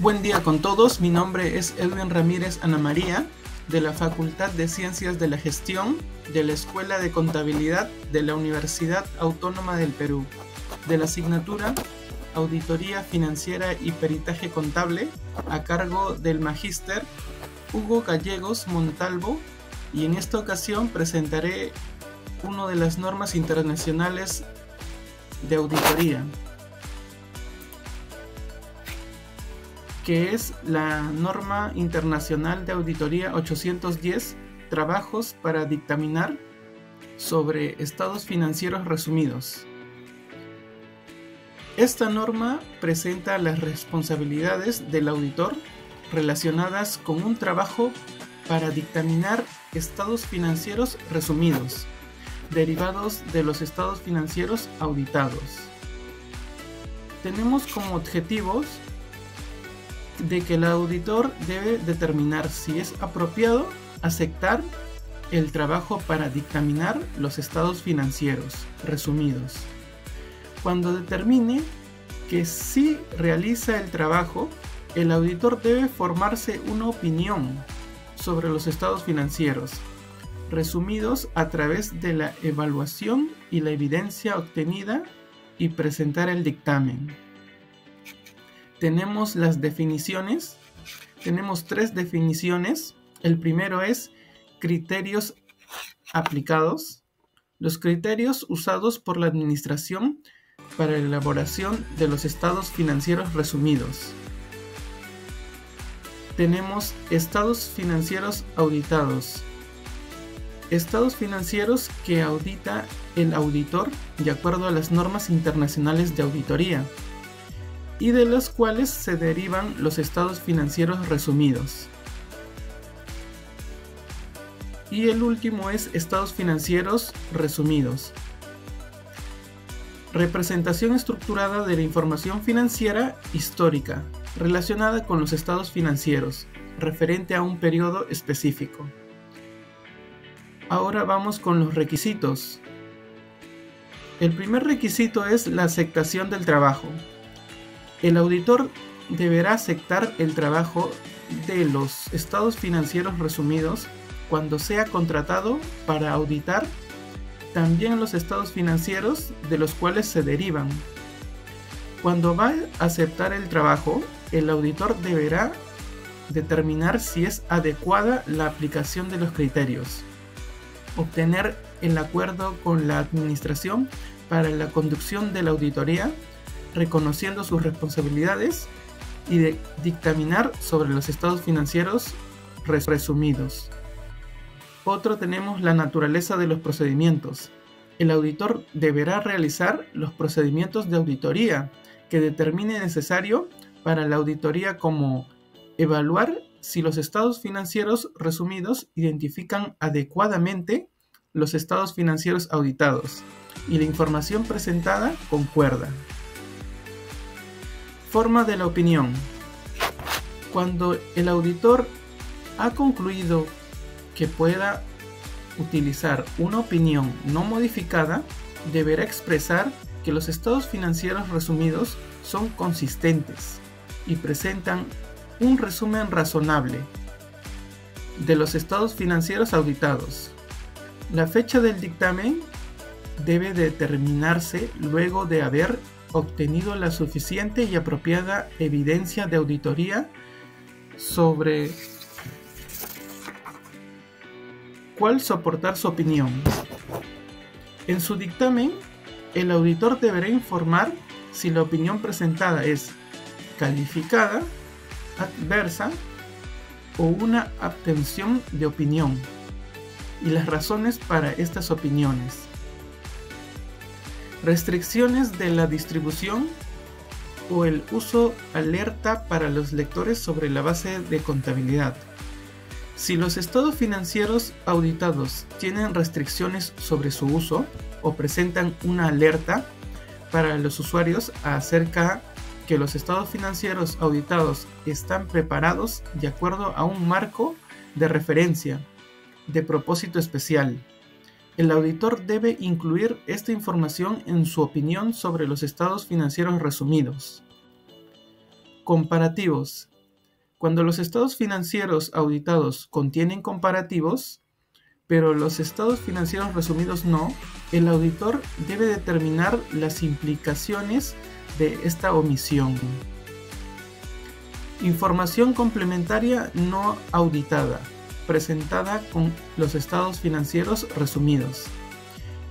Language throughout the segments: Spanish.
Buen día con todos, mi nombre es Edwin Ramírez Ana María, de la Facultad de Ciencias de la Gestión, de la Escuela de Contabilidad de la Universidad Autónoma del Perú, de la asignatura Auditoría Financiera y Peritaje Contable, a cargo del Magíster Hugo Gallegos Montalvo, y en esta ocasión presentaré una de las normas internacionales de auditoría, que es la Norma Internacional de Auditoría 810, Trabajos para dictaminar sobre estados financieros resumidos. Esta norma presenta las responsabilidades del auditor relacionadas con un trabajo para dictaminar estados financieros resumidos, derivados de los estados financieros auditados. Tenemos como objetivos de que el auditor debe determinar si es apropiado aceptar el trabajo para dictaminar los estados financieros resumidos. Cuando determine que sí realiza el trabajo, el auditor debe formarse una opinión sobre los estados financieros resumidos a través de la evaluación y la evidencia obtenida y presentar el dictamen. Tenemos las definiciones. Tenemos 3 definiciones. El primero es criterios aplicados. Los criterios usados por la administración para la elaboración de los estados financieros resumidos. Tenemos estados financieros auditados. Estados financieros que audita el auditor de acuerdo a las normas internacionales de auditoría, y de los cuales se derivan los estados financieros resumidos. Y el último es estados financieros resumidos. Representación estructurada de la información financiera histórica relacionada con los estados financieros, referente a un periodo específico. Ahora vamos con los requisitos. El primer requisito es la aceptación del trabajo. El auditor deberá aceptar el trabajo de los estados financieros resumidos cuando sea contratado para auditar también los estados financieros de los cuales se derivan. Cuando va a aceptar el trabajo, el auditor deberá determinar si es adecuada la aplicación de los criterios, obtener el acuerdo con la administración para la conducción de la auditoría, reconociendo sus responsabilidades, y de dictaminar sobre los estados financieros resumidos. Otro tenemos la naturaleza de los procedimientos. El auditor deberá realizar los procedimientos de auditoría que determine necesario para la auditoría, como evaluar si los estados financieros resumidos identifican adecuadamente los estados financieros auditados y la información presentada concuerda. Forma de la opinión. Cuando el auditor ha concluido que pueda utilizar una opinión no modificada, deberá expresar que los estados financieros resumidos son consistentes y presentan un resumen razonable de los estados financieros auditados. La fecha del dictamen debe determinarse luego de haber obtenido la suficiente y apropiada evidencia de auditoría sobre cuál soportar su opinión. En su dictamen, el auditor deberá informar si la opinión presentada es calificada, adversa o una abstención de opinión, y las razones para estas opiniones. Restricciones de la distribución o el uso alerta para los lectores sobre la base de contabilidad. Si los estados financieros auditados tienen restricciones sobre su uso o presentan una alerta para los usuarios acerca que los estados financieros auditados están preparados de acuerdo a un marco de referencia de propósito especial, el auditor debe incluir esta información en su opinión sobre los estados financieros resumidos. Comparativos. Cuando los estados financieros auditados contienen comparativos, pero los estados financieros resumidos no, el auditor debe determinar las implicaciones de esta omisión. Información complementaria no auditada, presentada con los estados financieros resumidos.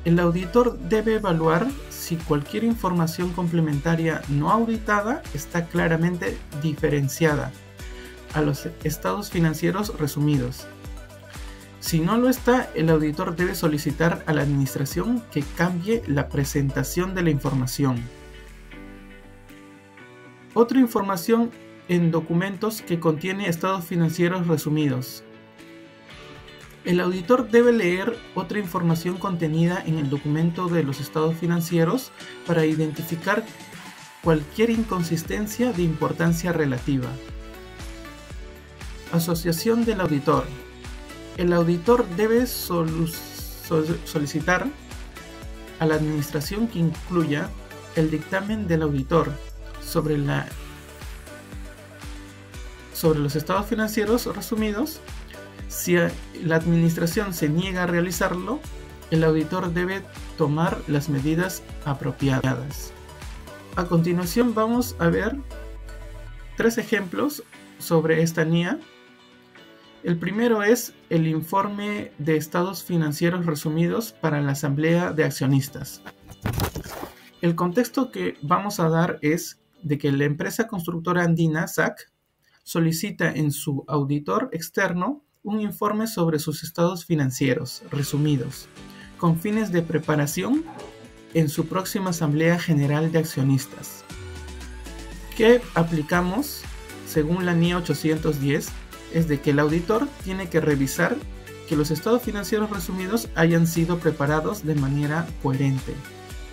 El auditor debe evaluar si cualquier información complementaria no auditada está claramente diferenciada a los estados financieros resumidos. Si no lo está, el auditor debe solicitar a la administración que cambie la presentación de la información. Otra información en documentos que contiene estados financieros resumidos. El auditor debe leer otra información contenida en el documento de los estados financieros para identificar cualquier inconsistencia de importancia relativa. Asociación del auditor. El auditor debe solicitar a la administración que incluya el dictamen del auditor sobre los estados financieros resumidos. Si la administración se niega a realizarlo, el auditor debe tomar las medidas apropiadas. A continuación vamos a ver 3 ejemplos sobre esta NIA. El primero es el informe de estados financieros resumidos para la Asamblea de Accionistas. El contexto que vamos a dar es de que la empresa constructora andina, SAC, solicita en su auditor externo un informe sobre sus estados financieros resumidos, con fines de preparación en su próxima Asamblea General de Accionistas. ¿Qué aplicamos según la NIA 810? Es de que el auditor tiene que revisar que los estados financieros resumidos hayan sido preparados de manera coherente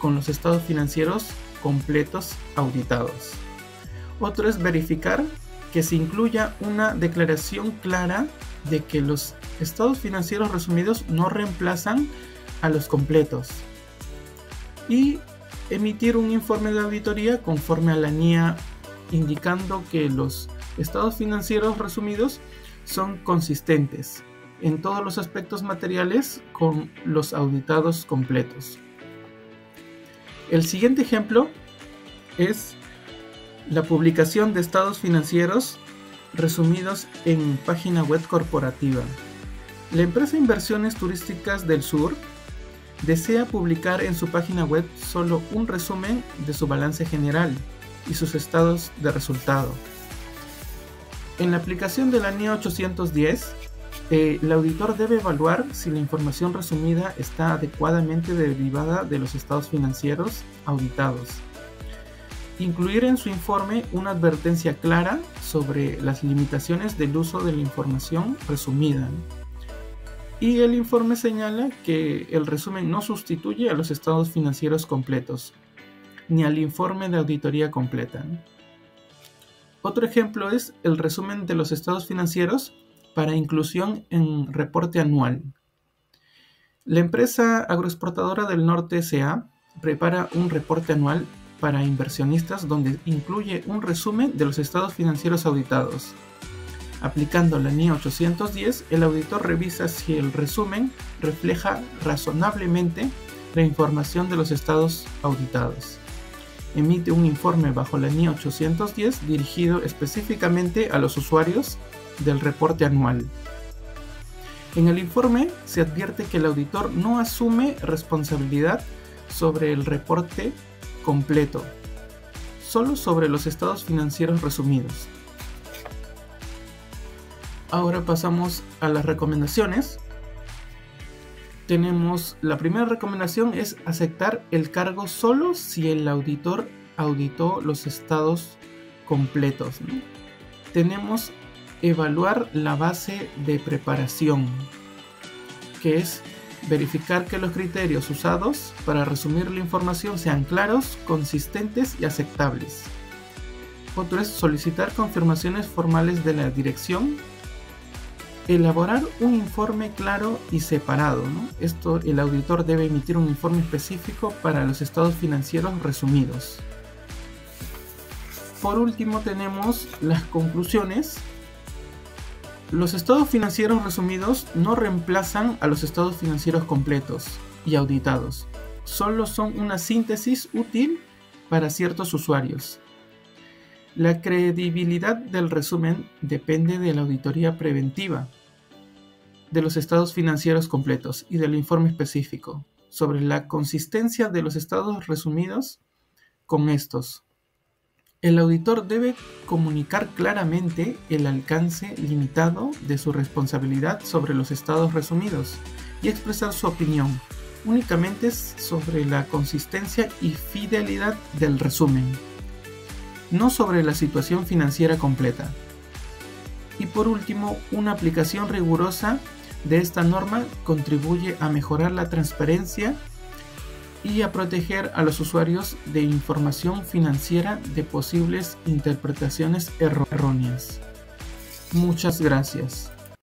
con los estados financieros completos auditados. Otro es verificar que se incluya una declaración clara de que los estados financieros resumidos no reemplazan a los completos, y emitir un informe de auditoría conforme a la NIA indicando que los estados financieros resumidos son consistentes en todos los aspectos materiales con los auditados completos. El siguiente ejemplo es la publicación de estados financieros resumidos en página web corporativa. La empresa Inversiones Turísticas del Sur desea publicar en su página web solo un resumen de su balance general y sus estados de resultado. En la aplicación de la NIA 810, el auditor debe evaluar si la información resumida está adecuadamente derivada de los estados financieros auditados. Incluir en su informe una advertencia clara sobre las limitaciones del uso de la información resumida. Y el informe señala que el resumen no sustituye a los estados financieros completos, ni al informe de auditoría completa. Otro ejemplo es el resumen de los estados financieros para inclusión en reporte anual. La empresa agroexportadora del Norte S.A. prepara un reporte anual para inversionistas donde incluye un resumen de los estados financieros auditados. Aplicando la NIA 810, el auditor revisa si el resumen refleja razonablemente la información de los estados auditados. Emite un informe bajo la NIA 810 dirigido específicamente a los usuarios del reporte anual. En el informe se advierte que el auditor no asume responsabilidad sobre el reporte completo, solo sobre los estados financieros resumidos. Ahora pasamos a las recomendaciones. Tenemos la primera recomendación es aceptar el cargo solo si el auditor auditó los estados completos, ¿no? Tenemos evaluar la base de preparación, que es verificar que los criterios usados para resumir la información sean claros, consistentes y aceptables. Otro es solicitar confirmaciones formales de la dirección. Elaborar un informe claro y separado, ¿no? Esto, el auditor debe emitir un informe específico para los estados financieros resumidos. Por último tenemos las conclusiones, Los estados financieros resumidos no reemplazan a los estados financieros completos y auditados. Solo son una síntesis útil para ciertos usuarios. La credibilidad del resumen depende de la auditoría preventiva, de los estados financieros completos y del informe específico sobre la consistencia de los estados resumidos con estos. El auditor debe comunicar claramente el alcance limitado de su responsabilidad sobre los estados resumidos y expresar su opinión únicamente sobre la consistencia y fidelidad del resumen, no sobre la situación financiera completa. Y por último, una aplicación rigurosa de esta norma contribuye a mejorar la transparencia y a proteger a los usuarios de información financiera de posibles interpretaciones erróneas. Muchas gracias.